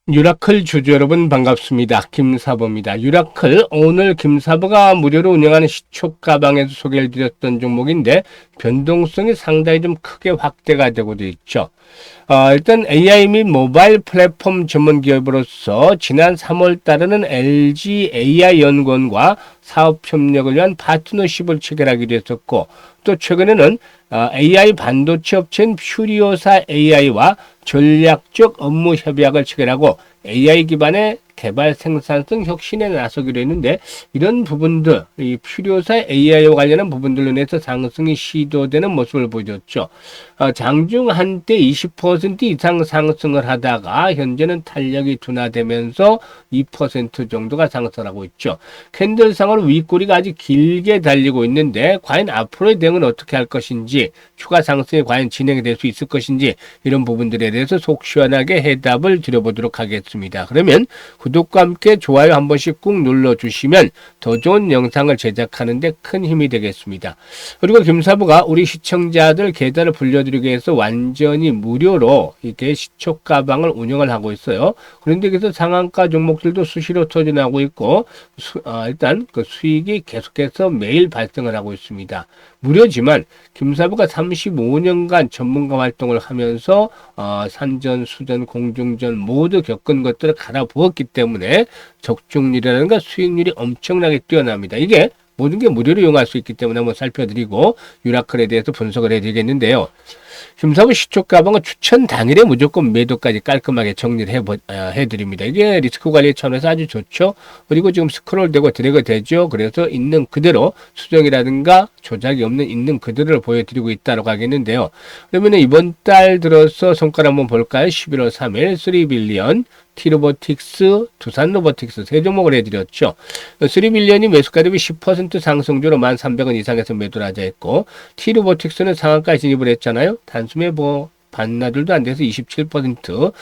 유라클 주주 여러분 반갑습니다. 김사부입니다. 유라클 오늘 김사부가 무료로 운영하는 시초 가방에서 소개를 드렸던 종목인데 변동성이 상당히 좀 크게 확대가 되고 있죠. 일단 AI 및 모바일 플랫폼 전문 기업으로서 지난 3월 달에는 LG AI 연구원과 사업 협력을 위한 파트너십을 체결하기도 했었고, 또 최근에는 AI 반도체 업체인 퓨리오사 AI와 전략적 업무 협약을 체결하고 AI 기반의 개발 생산성 혁신에 나서기로 했는데, 이런 부분들, 이 퓨리오사 AI와 관련한 부분들로 인해서 상승이 시도되는 모습을 보여줬죠. 장중 한때 20% 이상 상승을 하다가 현재는 탄력이 둔화되면서 2% 정도가 상승하고 있죠. 캔들상으로 윗꼬리가 아주 길게 달리고 있는데 과연 앞으로의 대응은 어떻게 할 것인지, 추가 상승이 과연 진행이 될 수 있을 것인지, 이런 부분들에 대해서 속 시원하게 해답을 드려보도록 하겠습니다. 그러면 구독과 함께 좋아요 한 번씩 꾹 눌러주시면 더 좋은 영상을 제작하는 데 큰 힘이 되겠습니다. 그리고 김사부가 우리 시청자들 계좌를 불려드리기 위해서 완전히 무료로 이렇게 시초 가방을 운영을 하고 있어요. 그런데 그래서 상한가 종목들도 수시로 터져나오고 있고, 일단 그 수익이 계속해서 매일 발생을 하고 있습니다. 무료지만 김사부가 35년간 전문가 활동을 하면서 산전, 수전, 공중전 모두 겪은 것들을 갈아부었기 때문에 적중률이라든가 수익률이 엄청나게 뛰어납니다. 이게 모든 게 무료로 이용할 수 있기 때문에 한번 살펴드리고 유라클에 대해서 분석을 해드리겠는데요. 김사부 시초 가방은 추천 당일에 무조건 매도까지 깔끔하게 정리를 해드립니다. 이게 리스크 관리 차원에서 아주 좋죠. 그리고 지금 스크롤되고 드래그 되죠. 그래서 있는 그대로 수정이라든가 조작이 없는 있는 그대로를 보여드리고 있다고 하겠는데요. 그러면 이번 달 들어서 성과를 한번 볼까요? 11월 3일 3빌리언, T로보틱스, 두산로보틱스 세 종목을 해드렸죠. 3빌리언이 매수가 대비 10% 상승주로 1,300원 이상에서 매도를 하자 했고, T로보틱스는 상한가에 진입을 했잖아요. 단숨에 반나절도 안 돼서 27%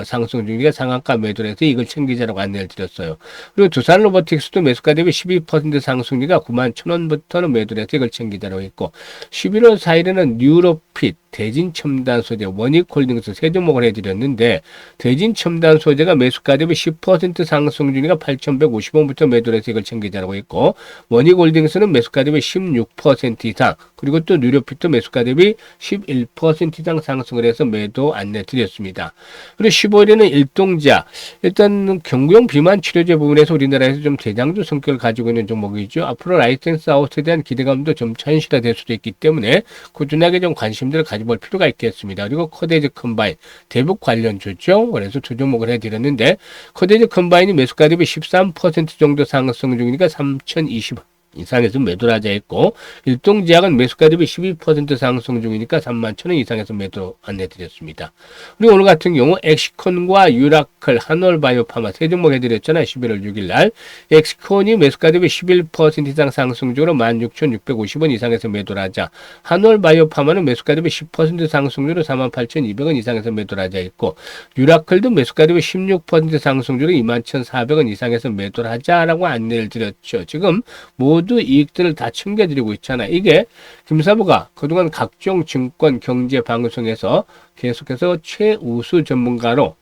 상승 중이가 상한가 매도를 해서 이걸 챙기자라고 안내를 드렸어요. 그리고 두산 로보틱스도 매수가 대비 12% 상승률이가 91,000원부터는 매도를 해서 이걸 챙기자라고 했고, 11월 4일에는 뉴로핏, 대진첨단 소재, 원익홀딩스 세 종목을 해드렸는데, 대진첨단 소재가 매수가 대비 10% 상승 중이가 8,150원부터 매도를 해서 이걸 챙기자라고 했고, 원익홀딩스는 매수가 대비 16% 이상, 그리고 또 뉴로핏도 매수가 대비 11% 이상 상승을 해서 매도 안내 드렸습니다. 그리고 15일에는 일동자, 일단 경구용 비만 치료제 부분에서 우리나라에서 좀 대장주 성격을 가지고 있는 종목이죠. 앞으로 라이센스 아웃에 대한 기대감도 좀 현실화될 수도 있기 때문에 꾸준하게 좀 관심들을 가져볼 필요가 있겠습니다. 그리고 코데이즈 컴바인, 대북 관련주죠. 그래서 두 종목을 해드렸는데, 코데이즈 컴바인이 매수가 대비 13% 정도 상승 중이니까 3,020원 이상에서 매도를 하자 했고, 일동제약은 매수가 대비 12% 상승 중이니까 31,000원 이상에서 매도 안내드렸습니다. 그리고 오늘 같은 경우 엑시콘과 유라클, 한올바이오파마 세 종목 해드렸잖아요. 11월 6일 날. 엑시콘이 매수가 대비 11% 이상 상승 중으로 16,650원 이상에서 매도를 하자. 한올바이오파마는 매수가 대비 10% 상승률로 48,200원 이상에서 매도를 하자 했고, 유라클도 매수가 대비 16% 상승률로 21,400원 이상에서 매도를 하자라고 안내를 드렸죠. 지금 모두 이익들을 다 챙겨드리고 있잖아요. 이게 김사부가 그동안 각종 증권 경제 방송에서 계속해서 최우수 전문가로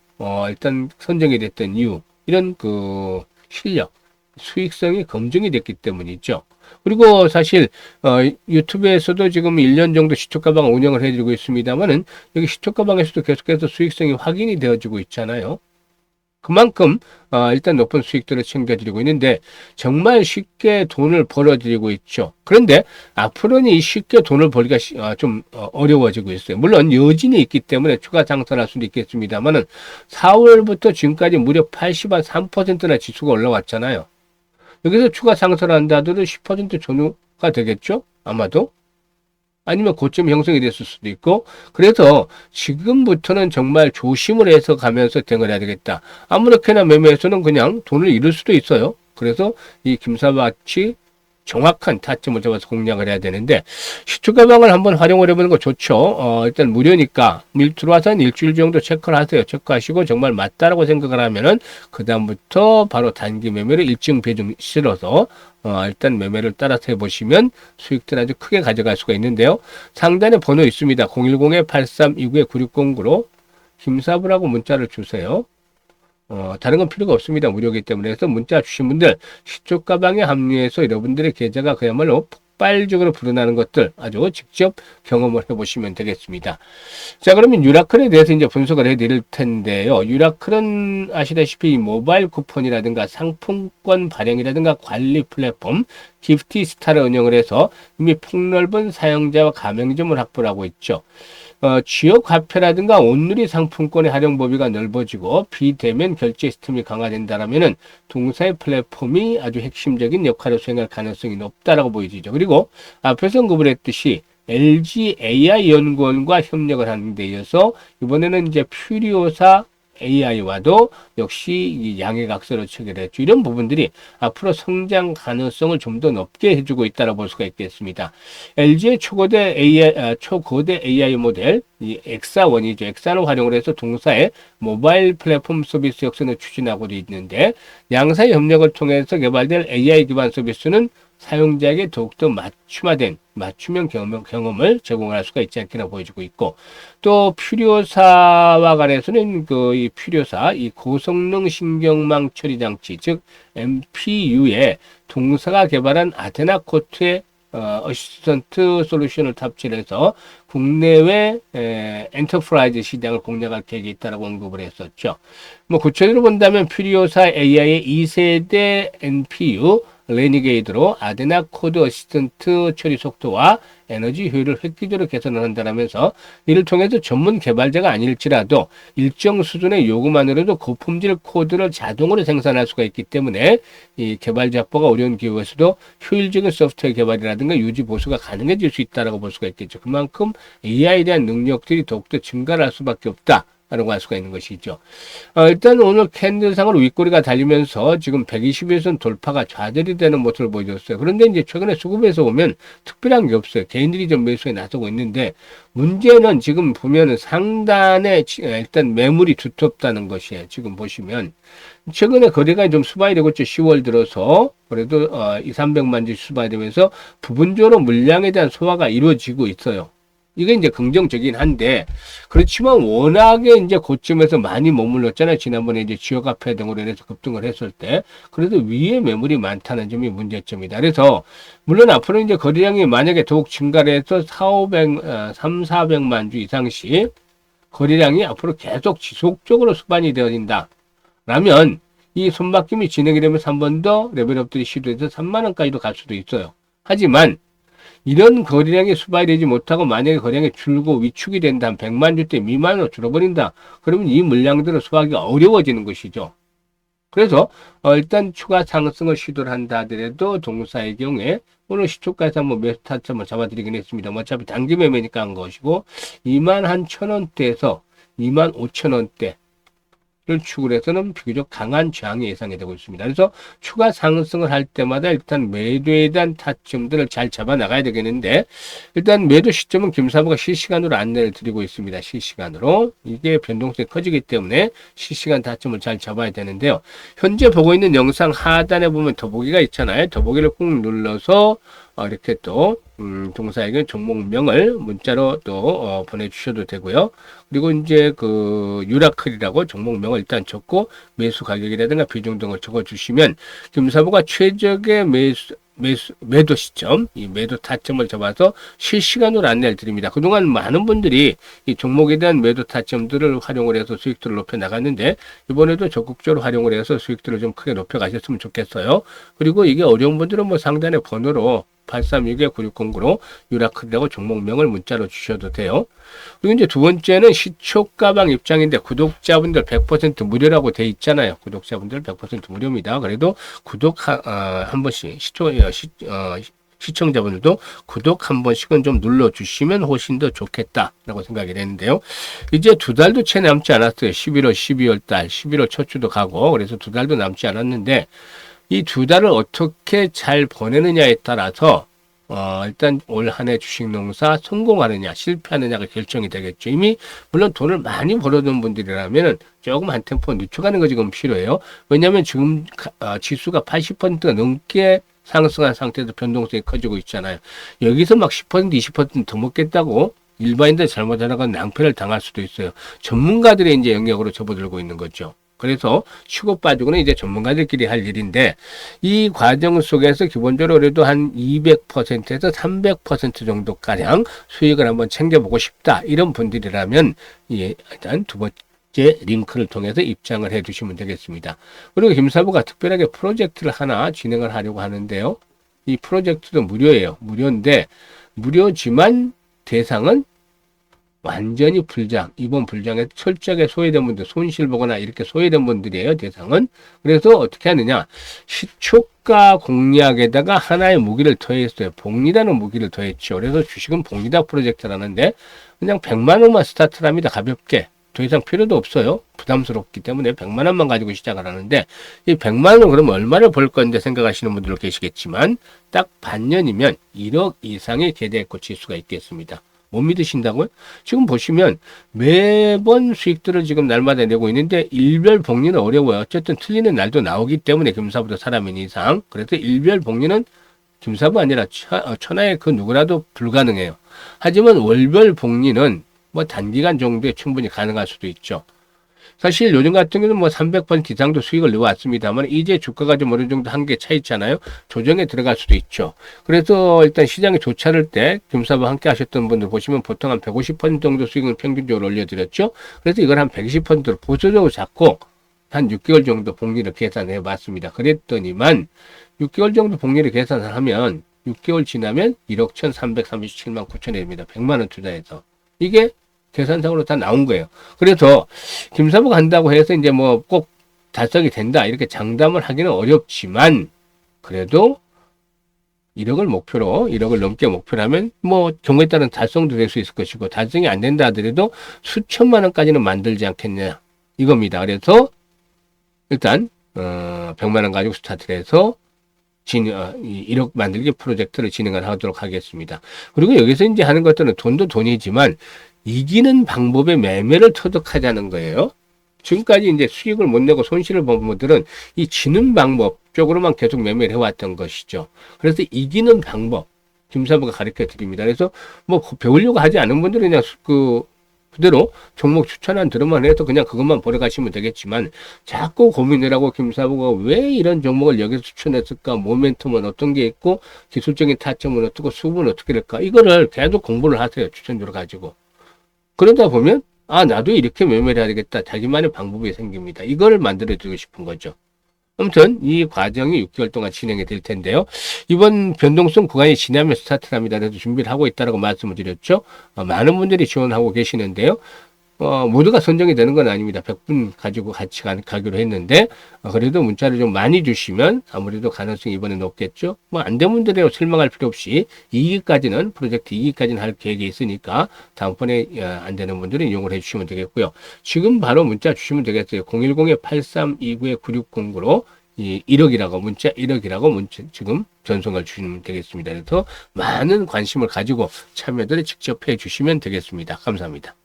일단 선정이 됐던 이유, 이런 그 실력, 수익성이 검증이 됐기 때문이죠. 그리고 사실 유튜브에서도 지금 1년 정도 시초가방 운영을 해드리고 있습니다만은, 여기 시초가방에서도 계속해서 수익성이 확인이 되어지고 있잖아요. 그만큼 일단 높은 수익들을 챙겨드리고 있는데 정말 쉽게 돈을 벌어들이고 있죠. 그런데 앞으로는 이 쉽게 돈을 벌기가 좀 어려워지고 있어요. 물론 여진이 있기 때문에 추가 상승할 수도 있겠습니다만은 4월부터 지금까지 무려 83%나 지수가 올라왔잖아요. 여기서 추가 상승을 한다 하더라도 10% 전후가 되겠죠? 아마도. 아니면 고점 형성이 됐을 수도 있고, 그래서 지금부터는 정말 조심을 해서 가면서 대응을 해야 되겠다. 아무렇게나 매매해서는 그냥 돈을 잃을 수도 있어요. 그래서 이 김사부같이 정확한 타점을 잡아서 공략을 해야 되는데, 시초가방을 한번 활용을 해보는 거 좋죠. 일단 무료니까 들어와서 한 일주일 정도 체크를 하세요. 체크하시고 정말 맞다라고 생각을 하면은 그 다음부터 바로 단기 매매를 일정 비중 실어서 일단 매매를 따라서 해보시면 수익들 아주 크게 가져갈 수가 있는데요. 상단에 번호 있습니다. 010-8329-9609로 김사부라고 문자를 주세요. 다른 건 필요가 없습니다. 무료이기 때문에. 그래서 문자 주신 분들 시초 가방에 합류해서 여러분들의 계좌가 그야말로 폭발적으로 불어나는 것들 아주 직접 경험을 해보시면 되겠습니다. 자, 그러면 유라클에 대해서 이제 분석을 해드릴 텐데요. 유라클은 아시다시피 모바일 쿠폰이라든가 상품권 발행이라든가 관리 플랫폼, 기프티스타를 운영을 해서 이미 폭넓은 사용자와 가맹점을 확보를 하고 있죠. 지역 화폐라든가 온누리 상품권의 활용 범위가 넓어지고 비대면 결제 시스템이 강화된다라면은 동사의 플랫폼이 아주 핵심적인 역할을 수행할 가능성이 높다라고 보여지죠. 그리고 앞에서 언급을 했듯이 LG AI 연구원과 협력을 하는 데 이어서 이번에는 이제 퓨리오사 AI와도 역시 이 양해각서를 체결했죠. 이런 부분들이 앞으로 성장 가능성을 좀 더 높게 해주고 있다고 볼 수가 있겠습니다. LG의 초고대 AI 모델, 이 엑사원이죠. 엑사를 활용을 해서 동사의 모바일 플랫폼 서비스 역선을 추진하고 있는데 양사의 협력을 통해서 개발될 AI 기반 서비스는 사용자에게 더욱더 맞춤형 경험을 제공할 수가 있지 않겠나 보여지고 있고, 또 퓨리오사와 관해서는 이 퓨리오사, 이 고성능 신경망 처리 장치, 즉 MPU에 동사가 개발한 아테나 코트의 어시스턴트 솔루션을 탑재해서 국내외 엔터프라이즈 시장을 공략할 계획이 있다고 언급을 했었죠. 뭐 구체적으로 본다면 퓨리오사 AI의 2세대 NPU 레니게이드로 아테나 코드 어시스턴트 처리 속도와 에너지 효율을 획기적으로 개선을 한다면서 이를 통해서 전문 개발자가 아닐지라도 일정 수준의 요구만으로도 고품질 코드를 자동으로 생산할 수가 있기 때문에 이 개발자 확보가 어려운 기후에서도 효율적인 소프트웨어 개발이라든가 유지 보수가 가능해질 수 있다고 볼 수가 있겠죠. 그만큼 AI에 대한 능력들이 더욱더 증가할 수밖에 없다. 라고 할 수가 있는 것이죠. 일단 오늘 캔들상으로 윗꼬리가 달리면서 지금 120일선 돌파가 좌절이 되는 모습을 보여줬어요. 그런데 이제 최근에 수급에서 보면 특별한 게 없어요. 개인들이 좀 매수에 나서고 있는데 문제는 지금 보면은 상단에 일단 매물이 두텁다는 것이에요. 지금 보시면 최근에 거래가 좀 수반이 되고 있죠. 10월 들어서 그래도 200~300만 주 수반이 되면서 부분적으로 물량에 대한 소화가 이루어지고 있어요. 이게 이제 긍정적이긴 한데, 그렇지만 워낙에 이제 고점에서 많이 머물렀잖아요. 지난번에 이제 지역화폐 등으로 인해서 급등을 했을 때. 그래도 위에 매물이 많다는 점이 문제점이다. 그래서, 물론 앞으로 이제 거래량이 만약에 더욱 증가를 해서 300~400만 주 이상씩 거래량이 앞으로 계속 지속적으로 수반이 되어진다. 라면, 이 손바뀜이 진행이 되면서 한 번 더 레벨업들이 시도해서 3만원까지도 갈 수도 있어요. 하지만, 이런 거래량이 수반이 되지 못하고 만약에 거래량이 줄고 위축이 된다, 100만 주대 미만으로 줄어버린다. 그러면 이 물량들을 수하기가 어려워지는 것이죠. 그래서 일단 추가 상승을 시도를 한다 하더라도 동사의 경우에 오늘 시초가에서 한번 매수 타점 한번 잡아드리긴 했습니다. 어차피 단기 매매니까 한 것이고 21,000원대에서 25,000원대 를 추구해서는 비교적 강한 저항이 예상이 되고 있습니다. 그래서 추가 상승을 할 때마다 일단 매도에 대한 타점들을 잘 잡아 나가야 되겠는데 일단 매도 시점은 김사부가 실시간으로 안내를 드리고 있습니다. 실시간으로 이게 변동성이 커지기 때문에 실시간 타점을 잘 잡아야 되는데요. 현재 보고 있는 영상 하단에 보면 더보기가 있잖아요. 더보기를 꾹 눌러서 이렇게 또 동사에게 종목명을 문자로 또 보내주셔도 되고요. 그리고 이제 그 유라클이라고 종목명을 일단 적고 매수 가격이라든가 비중 등을 적어주시면 김사부가 최적의 매도 시점, 이 매도 타점을 잡아서 실시간으로 안내를 드립니다. 그동안 많은 분들이 이 종목에 대한 매도 타점들을 활용을 해서 수익들을 높여 나갔는데 이번에도 적극적으로 활용을 해서 수익들을 좀 크게 높여 가셨으면 좋겠어요. 그리고 이게 어려운 분들은 뭐 상단에 번호로 836-9609로 유라클이라고 종목명을 문자로 주셔도 돼요. 그리고 이제 두 번째는 시초가방 입장인데 구독자분들 100% 무료라고 돼 있잖아요. 구독자분들 100% 무료입니다. 그래도 구독 한 번씩 시청자분들도 구독 한 번씩은 좀 눌러주시면 훨씬 더 좋겠다라고 생각이 되는데요. 이제 두 달도 채 남지 않았어요. 11월, 12월 달, 11월 첫 주도 가고 그래서 두 달도 남지 않았는데 이 두 달을 어떻게 잘 보내느냐에 따라서 일단 올 한 해 주식 농사 성공하느냐 실패하느냐가 결정이 되겠죠. 이미 물론 돈을 많이 벌어둔 분들이라면 조금 한 템포 늦춰가는 거 지금 필요해요. 왜냐하면 지금 지수가 80%가 넘게 상승한 상태에서 변동성이 커지고 있잖아요. 여기서 막 10%, 20%더 먹겠다고 일반인들 잘못하다가 낭패를 당할 수도 있어요. 전문가들의 이제 영역으로 접어들고 있는 거죠. 그래서 치고 빠지고는 이제 전문가들끼리 할 일인데, 이 과정 속에서 기본적으로 그래도 한 200%에서 300% 정도가량 수익을 한번 챙겨보고 싶다, 이런 분들이라면 일단 두 번째 링크를 통해서 입장을 해 주시면 되겠습니다. 그리고 김사부가 특별하게 프로젝트를 하나 진행을 하려고 하는데요. 이 프로젝트도 무료예요. 무료인데, 무료지만 대상은 완전히 불장, 이번 불장에 철저하게 소외된 분들, 손실 보거나 이렇게 소외된 분들이에요, 대상은. 그래서 어떻게 하느냐, 시초가 공략에다가 하나의 무기를 더했어요. 복리라는 무기를 더했죠. 그래서 주식은 복리다 프로젝트라는데, 그냥 100만 원만 스타트를 합니다, 가볍게. 더 이상 필요도 없어요. 부담스럽기 때문에 100만 원만 가지고 시작을 하는데, 이 100만 원 그러면 얼마를 벌 건데 생각하시는 분들 계시겠지만, 딱 반년이면 1억 이상의 계좌에코 지수가 있겠습니다. 못 믿으신다고요? 지금 보시면 매번 수익들을 지금 날마다 내고 있는데, 일별 복리는 어려워요. 어쨌든 틀리는 날도 나오기 때문에 김사부도 사람인 이상. 그래서 일별 복리는 김사부 아니라 천하의 그 누구라도 불가능해요. 하지만 월별 복리는 뭐 단기간 정도에 충분히 가능할 수도 있죠. 사실 요즘 같은 경우는 뭐 300% 이상도 수익을 내왔습니다만, 이제 주가가 좀 어느 정도 한계 차 있잖아요. 조정에 들어갈 수도 있죠. 그래서 일단 시장이 좋차를 때 김사부 함께 하셨던 분들 보시면 보통 한 150% 정도 수익을 평균적으로 올려드렸죠. 그래서 이걸 한 120%로 보수적으로 잡고 한 6개월 정도 복리를 계산해 봤습니다. 그랬더니만 6개월 정도 복리를 계산을 하면 6개월 지나면 1억 1,337만 9천이 됩니다. 100만 원 투자해서. 이게 계산상으로 다 나온 거예요. 그래서 김사부가 한다고 해서 이제 뭐 꼭 달성이 된다, 이렇게 장담을 하기는 어렵지만, 그래도 1억을 목표로, 1억을 넘게 목표로 하면 뭐 경우에 따른 달성도 될 수 있을 것이고, 달성이 안 된다 하더라도 수천만 원까지는 만들지 않겠냐, 이겁니다. 그래서 일단 100만 원 가지고 스타트를 해서 1억 만들기 프로젝트를 진행을 하도록 하겠습니다. 그리고 여기서 이제 하는 것들은 돈도 돈이지만 이기는 방법의 매매를 터득하자는 거예요. 지금까지 이제 수익을 못 내고 손실을 본 분들은 이 지는 방법 쪽으로만 계속 매매를 해왔던 것이죠. 그래서 이기는 방법, 김사부가 가르쳐 드립니다. 그래서 뭐 배우려고 하지 않은 분들은 그냥 그대로 종목 추천한 들어만 해서 그냥 그것만 보러 가시면 되겠지만, 자꾸 고민을 하고 김사부가 왜 이런 종목을 여기서 추천했을까, 모멘텀은 어떤 게 있고, 기술적인 타점은 어떻고, 수급은 어떻게 될까, 이거를 계속 공부를 하세요. 추천주를 가지고. 그러다 보면 나도 이렇게 매매를 해야 되겠다, 자기만의 방법이 생깁니다. 이거를 만들어 드리고 싶은 거죠. 아무튼 이 과정이 6개월 동안 진행이 될 텐데요. 이번 변동성 구간이 지나면 스타트를 합니다. 그래서 준비를 하고 있다고 말씀을 드렸죠. 많은 분들이 지원하고 계시는데요. 모두가 선정이 되는 건 아닙니다. 100분 가지고 같이 가기로 했는데, 그래도 문자를 좀 많이 주시면 아무래도 가능성이 이번에 높겠죠. 뭐 안 된 분들은 실망할 필요 없이 2기까지는, 프로젝트 2기까지는 할 계획이 있으니까 다음번에 안 되는 분들은 이용을 해주시면 되겠고요. 지금 바로 문자 주시면 되겠어요. 010-8329-9609로 1억이라고 문자 1억이라고 문자 지금 전송을 주시면 되겠습니다. 그래서 많은 관심을 가지고 참여들을 직접 해 주시면 되겠습니다. 감사합니다.